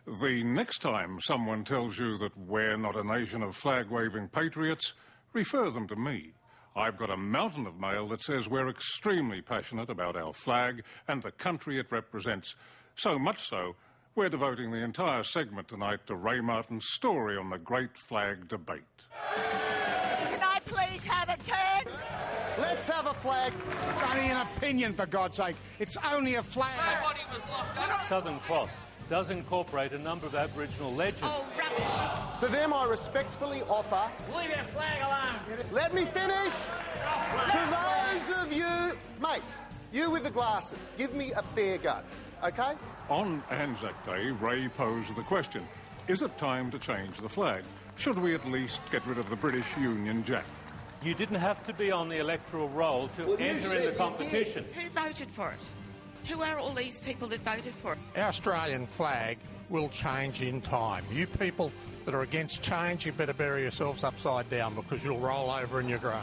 The next time someone tells you that we're not a nation of flag-waving patriots, refer them to me. I've got a mountain of mail that says we're extremely passionate about our flag and the country it represents. So much so, we're devoting the entire segment tonight to Ray Martin's story on the Great Flag Debate. Can I please have a turn? Let's have a flag. It's only an opinion, for God's sake. It's only a flag. Nobody was locked up. Southern Cross does incorporate a number of Aboriginal legends. Oh, rubbish. To them, I respectfully offer... Leave our flag alone. Let me finish. To those of you... Mate, you with the glasses, give me a fair go, OK? On ANZAC Day, Ray posed the question, is it time to change the flag? Should we at least get rid of the British Union Jack? You didn't have to be on the electoral roll to enter in the competition. Who voted for it? Who are all these people that voted for it? Our Australian flag will change in time. You people that are against change, you better bury yourselves upside down because you'll roll over in your grave.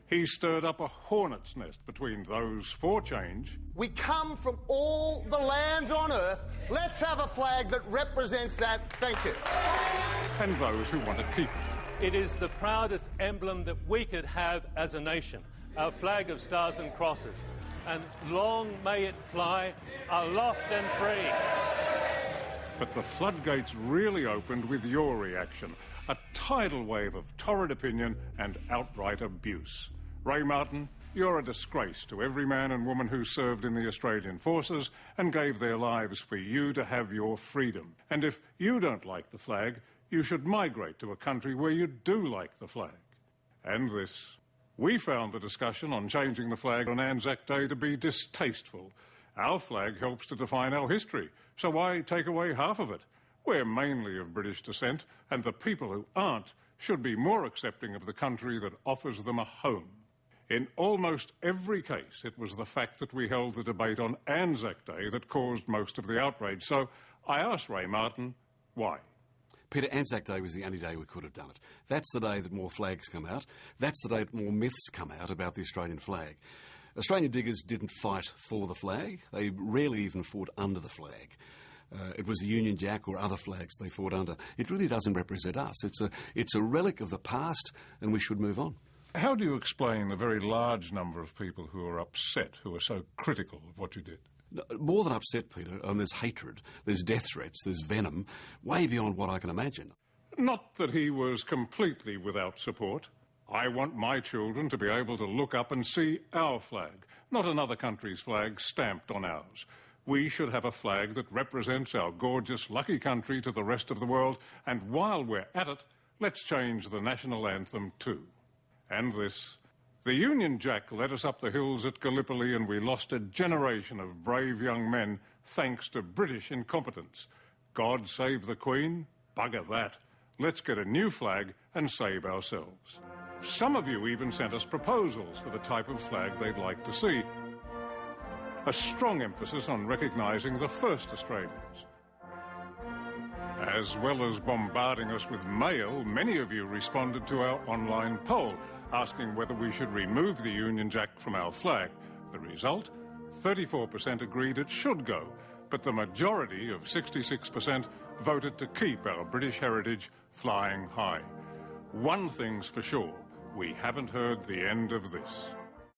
He stirred up a hornet's nest between those for change. We come from all the lands on earth. Let's have a flag that represents that. Thank you. And those who want to keep it. It is the proudest emblem that we could have as a nation, our flag of stars and crosses. And long may it fly aloft and free. But the floodgates really opened with your reaction, a tidal wave of torrid opinion and outright abuse. Ray Martin, you're a disgrace to every man and woman who served in the Australian forces and gave their lives for you to have your freedom. And if you don't like the flag, you should migrate to a country where you do like the flag. And this. We found the discussion on changing the flag on ANZAC Day to be distasteful. Our flag helps to define our history, so why take away half of it? We're mainly of British descent, and the people who aren't should be more accepting of the country that offers them a home. In almost every case, it was the fact that we held the debate on ANZAC Day that caused most of the outrage. So I asked Ray Martin, why? Peter, ANZAC Day was the only day we could have done it. That's the day that more flags come out. That's the day that more myths come out about the Australian flag. Australian diggers didn't fight for the flag. They rarely even fought under the flag. It was the Union Jack or other flags they fought under. It really doesn't represent us. It's a relic of the past, and we should move on. How do you explain the very large number of people who are upset, who are so critical of what you did? More than upset, Peter. There's hatred, there's death threats, there's venom, way beyond what I can imagine. Not that he was completely without support. I want my children to be able to look up and see our flag, not another country's flag stamped on ours. We should have a flag that represents our gorgeous, lucky country to the rest of the world, and while we're at it, let's change the national anthem too. And this. The Union Jack led us up the hills at Gallipoli, and we lost a generation of brave young men thanks to British incompetence. God save the Queen? Bugger that. Let's get a new flag and save ourselves. Some of you even sent us proposals for the type of flag they'd like to see. A strong emphasis on recognising the first Australians. As well as bombarding us with mail, many of you responded to our online poll, asking whether we should remove the Union Jack from our flag. The result? 34% agreed it should go, but the majority of 66% voted to keep our British heritage flying high. One thing's for sure, we haven't heard the end of this.